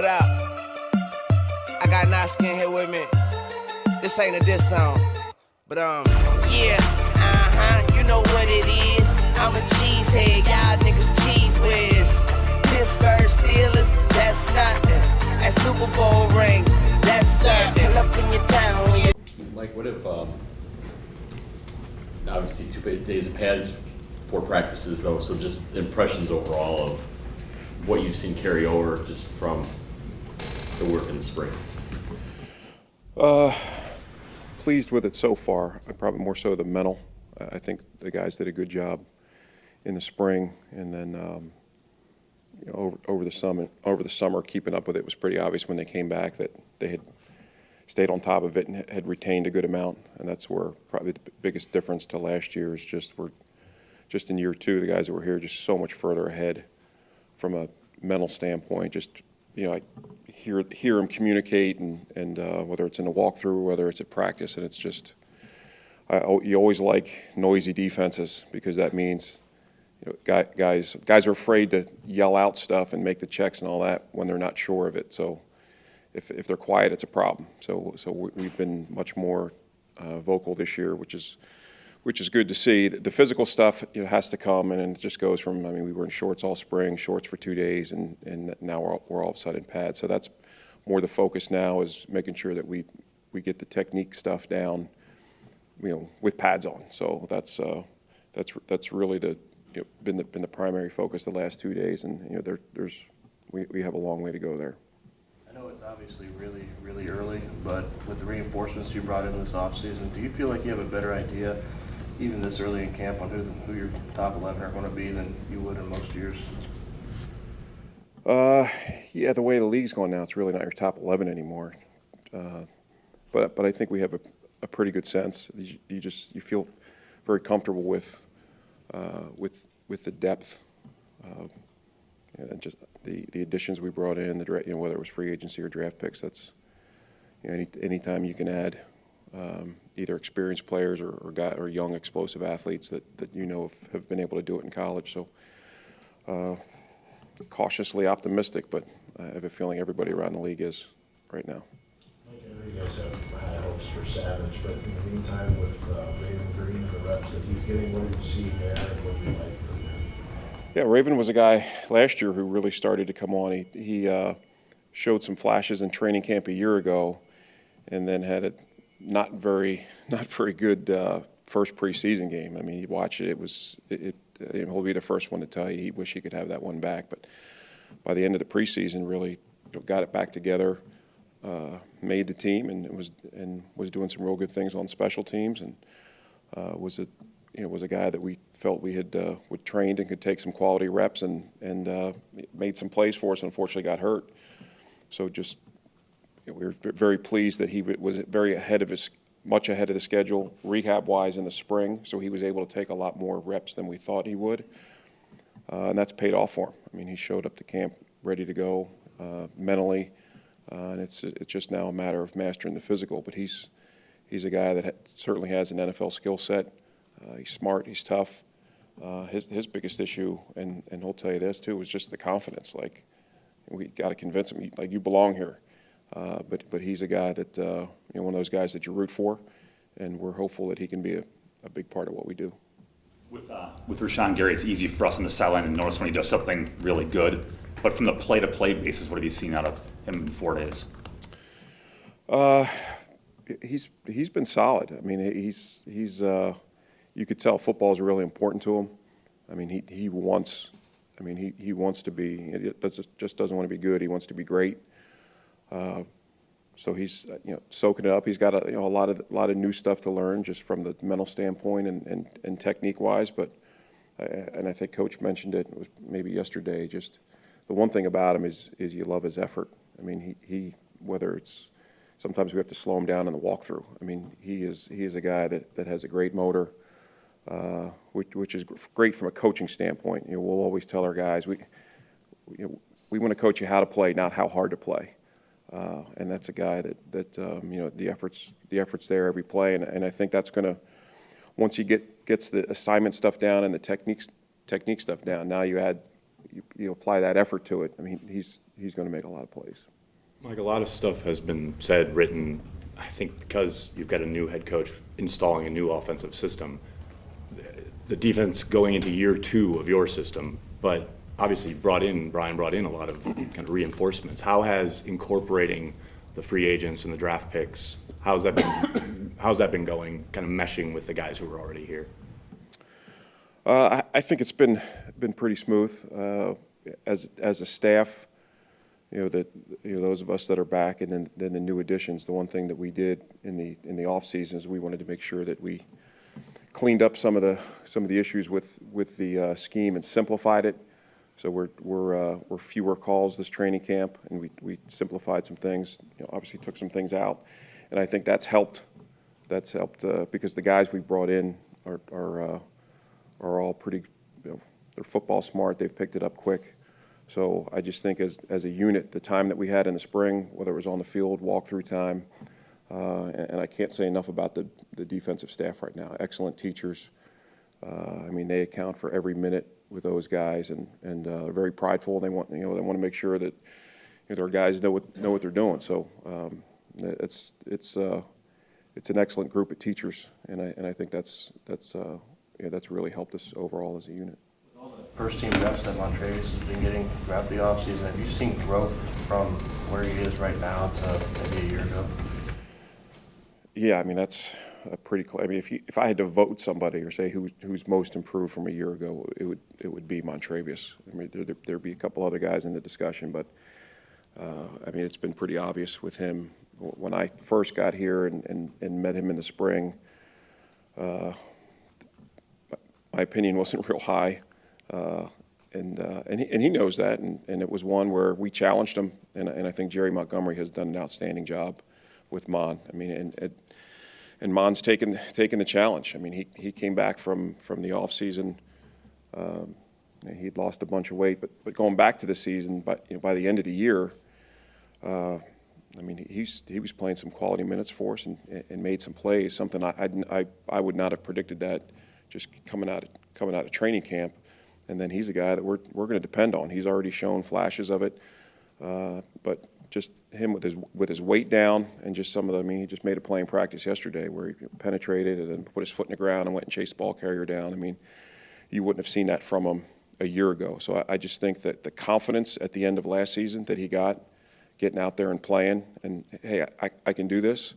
up? I got Naskin here with me. This ain't a diss song, but yeah, you know what it is. I'm a cheesehead, y'all niggas cheese whiz. Pittsburgh Steelers, that's nothing. That Super Bowl ring, that's nothing. Pull up in your town when you. Mike, what if obviously 2 days of pads, 4 practices though, so just impressions overall of what you've seen carry over just from the work in the spring? Pleased with it so far. Probably more so the mental. I think the guys did a good job in the spring, and then over the summer, keeping up with it was pretty obvious when they came back that they had stayed on top of it and had retained a good amount, and that's where probably the biggest difference to last year is we're just in year 2, the guys that were here just so much further ahead from a mental standpoint. Just I hear them communicate, and whether it's in the walkthrough, whether it's at practice, and it's just you always like noisy defenses because that means guys are afraid to yell out stuff and make the checks and all that when they're not sure of it. So if they're quiet, it's a problem. So we've been much more vocal this year, which is good to see. The physical stuff has to come, and it just goes from, we were in shorts all spring, shorts for 2 days, and now we're all of a sudden in pads. So that's more the focus now, is making sure that we get the technique stuff down, with pads on. So that's really been the primary focus the last 2 days, and we have a long way to go there. I know it's obviously really, really early, but with the reinforcements you brought in this offseason, do you feel like you have a better idea, even this early in camp, on who your top 11 are going to be than you would in most years? Yeah, the way the league's going now, it's really not your top 11 anymore. But I think we have a pretty good sense. You feel very comfortable with the depth, and just the additions we brought in, whether it was free agency or draft picks. That's anytime you can add either experienced players or young explosive athletes that have been able to do it in college. So cautiously optimistic, but I have a feeling everybody around the league is right now. Mike, I know you guys have high hopes for Savage, but in the meantime, with Raven Green and the reps that he's getting, what do you see there and what do you like from him? Yeah, Raven was a guy last year who really started to come on. He showed some flashes in training camp a year ago, and then had a not very good first preseason game. You watch it; he'll be the first one to tell you he wish he could have that one back. But by the end of the preseason, really got it back together, made the team, and was doing some real good things on special teams, and was a guy that we felt we had trained and could take some quality reps and made some plays for us. Unfortunately, got hurt. So just we were very pleased that he was much ahead of the schedule rehab-wise in the spring. So he was able to take a lot more reps than we thought he would, and that's paid off for him. He showed up to camp ready to go mentally, and it's just now a matter of mastering the physical. But he's a guy that certainly has an NFL skill set. He's smart. He's tough. His biggest issue, and he'll tell you this too, was just the confidence. Like, we got to convince him, like, you belong here. But he's a guy that one of those guys that you root for, and we're hopeful that he can be a big part of what we do. With Rashawn Gary, it's easy for us on the sideline to notice when he does something really good. But from the play-to-play basis, what have you seen out of him in 4 days? He's been solid. He's you could tell football is really important to him. He wants to be. It just doesn't want to be good. He wants to be great. So he's soaking it up. He's got a lot of new stuff to learn just from the mental standpoint and technique wise. But I think Coach mentioned it was maybe yesterday. Just the one thing about him is you love his effort. He whether it's sometimes we have to slow him down in the walkthrough. He is a guy that has a great motor. Which is great from a coaching standpoint. We'll always tell our guys we want to coach you how to play, not how hard to play. And that's a guy that the effort's there every play, and I think that's going to, once he gets the assignment stuff down and the technique stuff down, now you apply that effort to it. He's going to make a lot of plays. Mike, a lot of stuff has been said, written, I think because you've got a new head coach installing a new offensive system. The defense going into year 2 of your system, but obviously Brian brought in a lot of kind of reinforcements. How has incorporating the free agents and the draft picks, how's that been going, kind of meshing with the guys who were already here? I think it's been pretty smooth. As a staff, those of us that are back, and then the new additions. The one thing that we did in the off season is we wanted to make sure that we cleaned up some of the issues with the scheme and simplified it. So we're fewer calls this training camp, and we simplified some things. Obviously took some things out, and I think that's helped. That's helped because the guys we brought in are all pretty. They're football smart. They've picked it up quick. So I just think as a unit, the time that we had in the spring, whether it was on the field, walkthrough time, and I can't say enough about the defensive staff right now. Excellent teachers. I mean, they account for every minute with those guys, and they're very prideful. They want to make sure that their guys know what they're doing. So it's an excellent group of teachers, and I think that's really helped us overall as a unit. First team reps that Montravius has been getting throughout the offseason, have you seen growth from where he is right now to maybe a year ago? Yeah, I mean, that's a pretty. I mean, if I had to vote somebody or say who's most improved from a year ago, it would be Montravius. I mean, there'd be a couple other guys in the discussion, but I mean, it's been pretty obvious with him. When I first got here and met him in the spring, my opinion wasn't real high. And he knows that, and it was one where we challenged him, and I think Jerry Montgomery has done an outstanding job with Mon. I mean, and Mon's taken the challenge. I mean, he came back from the off season. He'd lost a bunch of weight, but going back to the season, by the end of the year, I mean, he was playing some quality minutes for us and made some plays. Something I would not have predicted that just coming out of training camp. And then he's a guy that we're going to depend on. He's already shown flashes of it, but just him with his weight down and just some of the. I mean, he just made a play in practice yesterday where he penetrated and then put his foot in the ground and went and chased the ball carrier down. I mean, you wouldn't have seen that from him a year ago. So I just think that the confidence at the end of last season that he got, getting out there and playing, and hey, I can do this,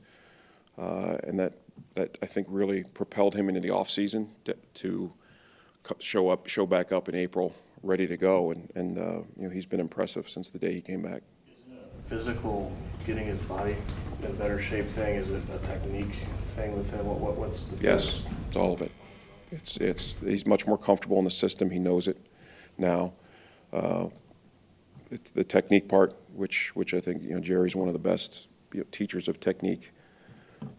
and that I think really propelled him into the off season to show back up in April, ready to go, and he's been impressive since the day he came back. Physical, getting his body in better shape thing, is it a technique thing with him? What's the Yes, it's all of it. He's much more comfortable in the system. He knows it now. The technique part, which I think Jerry's one of the best teachers of technique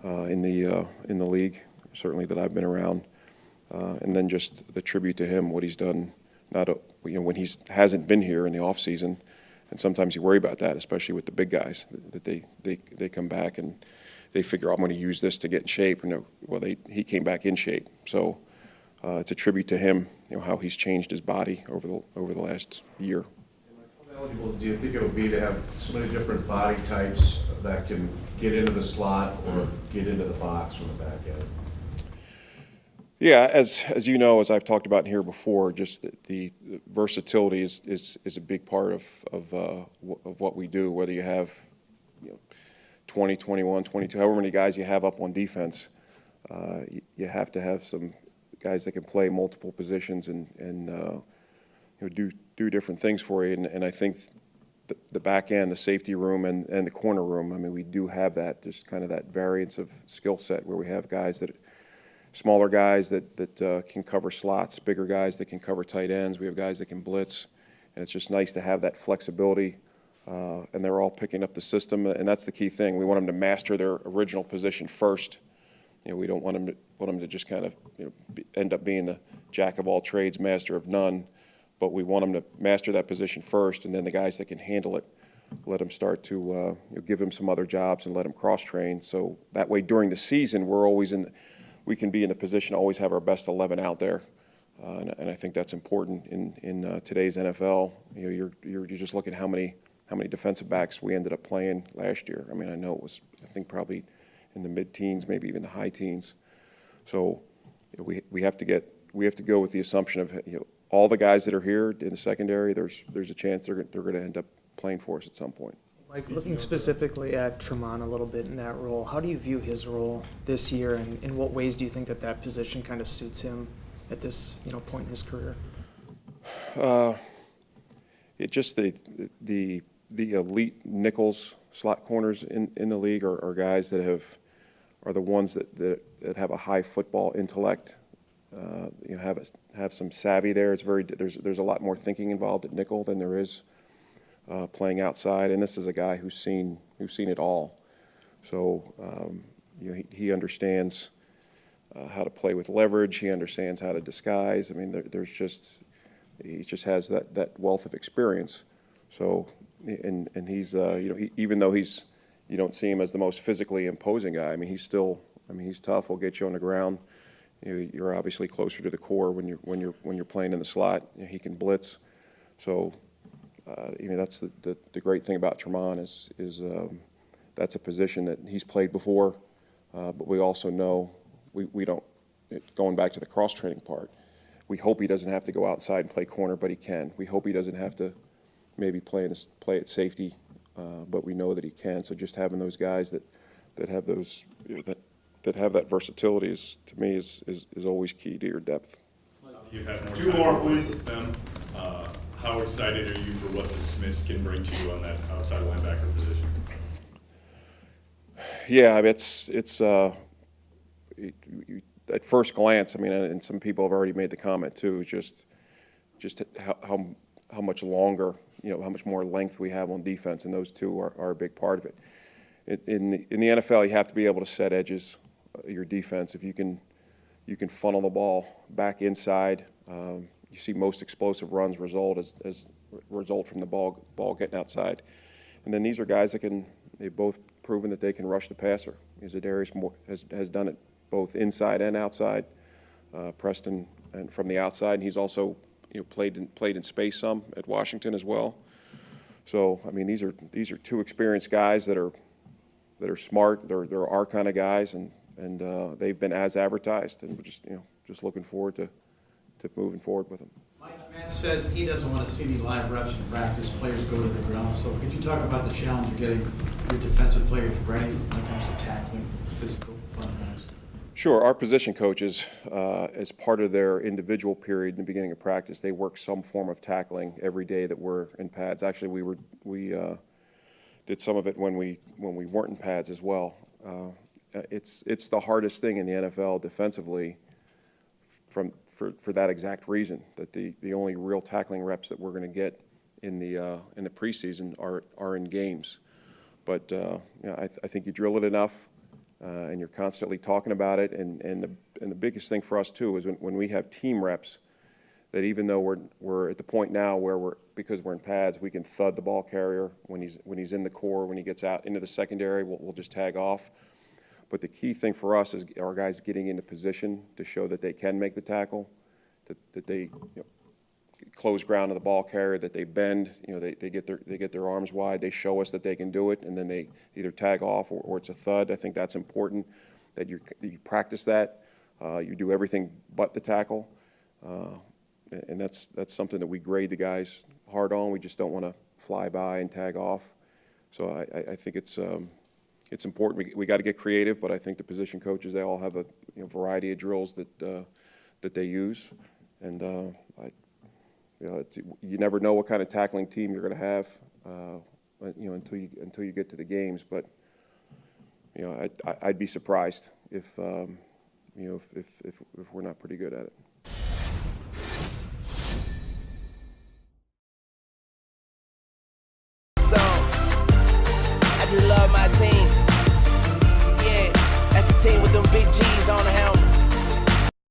in the league, certainly that I've been around. And then just the tribute to him, what he's done, when he hasn't been here in the off season, and sometimes you worry about that, especially with the big guys, that they come back and they figure, I'm going to use this to get in shape. He came back in shape, so it's a tribute to him, how he's changed his body over the last year. How valuable do you think it'll be to have so many different body types that can get into the slot or get into the box from the back end? Yeah, as you know, as I've talked about here before, just the versatility is a big part of what we do. Whether you have 20, 21, 22, however many guys you have up on defense, you have to have some guys that can play multiple positions and do different things for you. And I think the back end, the safety room, and the corner room. I mean, we do have that, just kind of that variance of skill set where we have guys that. Smaller guys that can cover slots, bigger guys that can cover tight ends. We have guys that can blitz, and it's just nice to have that flexibility. And they're all picking up the system, and that's the key thing. We want them to master their original position first. We don't want them to just kind of end up being the jack of all trades, master of none. But we want them to master that position first, and then the guys that can handle it, let them start to give them some other jobs and let them cross train. So that way, during the season, we can be in the position to always have our best 11 out there, and I think that's important in today's NFL. You're just looking how many how many defensive backs we ended up playing last year. I mean, I know it was, I think, probably in the mid-teens, maybe even the high teens. So we have to go with the assumption of, all the guys that are here in the secondary, there's a chance they're going to end up playing for us at some point. Like looking specifically at Tremont a little bit in that role, how do you view his role this year, and in what ways do you think that position kind of suits him at this point in his career? It just the elite nickels slot corners in the league are guys that are the ones that have a high football intellect. Have some savvy there. It's there's a lot more thinking involved at nickel than there is playing outside. And this is a guy who's seen it all. So he understands how to play with leverage. He understands how to disguise. I mean, he just has that wealth of experience. So and he's even though you don't see him as the most physically imposing guy. I mean, he's tough. He'll get you on the ground. You're obviously closer to the core when you're playing in the slot. He can blitz. So that's the great thing about Tremont is that's a position that he's played before, but we also know we don't. Going back to the cross training part, we hope he doesn't have to go outside and play corner, but he can. We hope he doesn't have to maybe play at safety, but we know that he can. So just having those guys that have those that have that versatility to me is always key to your depth. You have more two more, please. With them. How excited are you for what the Smiths can bring to you on that outside linebacker position? Yeah, I mean, it's at first glance. I mean, and some people have already made the comment too. Just how much longer, how much more length we have on defense, and those two are a big part of it. In the NFL, you have to be able to set edges. Your defense, if you can funnel the ball back inside. You see most explosive runs result from the ball getting outside. And then these are guys they've both proven that they can rush the passer. Zadarius has done it both inside and outside. Preston and from the outside, and he's also played in space some at Washington as well. So I mean, these are two experienced guys that are smart. They're our kind of guys, and they've been as advertised, and we're just looking forward to moving forward with them. Matt said he doesn't want to see any live reps in practice. Players go to the ground. So could you talk about the challenge of getting your defensive players ready when it comes to tackling, physical fundamentals? Sure. Our position coaches, as part of their individual period in the beginning of practice, they work some form of tackling every day that we're in pads. Actually, we did some of it when we weren't in pads as well. It's the hardest thing in the NFL defensively for that exact reason, that the only real tackling reps that we're going to get in the preseason are in games. But I think you drill it enough, and you're constantly talking about it. And the biggest thing for us too is when we have team reps, that even though we're at the point now where because we're in pads, we can thud the ball carrier when he's in the core. When he gets out into the secondary, we'll just tag off. But the key thing for us is our guys getting into position to show that they can make the tackle, that they close ground to the ball carrier, that they bend, they get their arms wide, they show us that they can do it, and then they either tag off or it's a thud. I think that's important, that you practice that. You do everything but the tackle, and that's something that we grade the guys hard on. We just don't want to fly by and tag off. So I think it's important. We got to get creative, but I think the position coaches, they all have a variety of drills that they use, and you never know what kind of tackling team you're going to have, until you get to the games. But I'd be surprised if we're not pretty good at it. So I just love my team. Yeah, that's the team with them big G's on the helmet.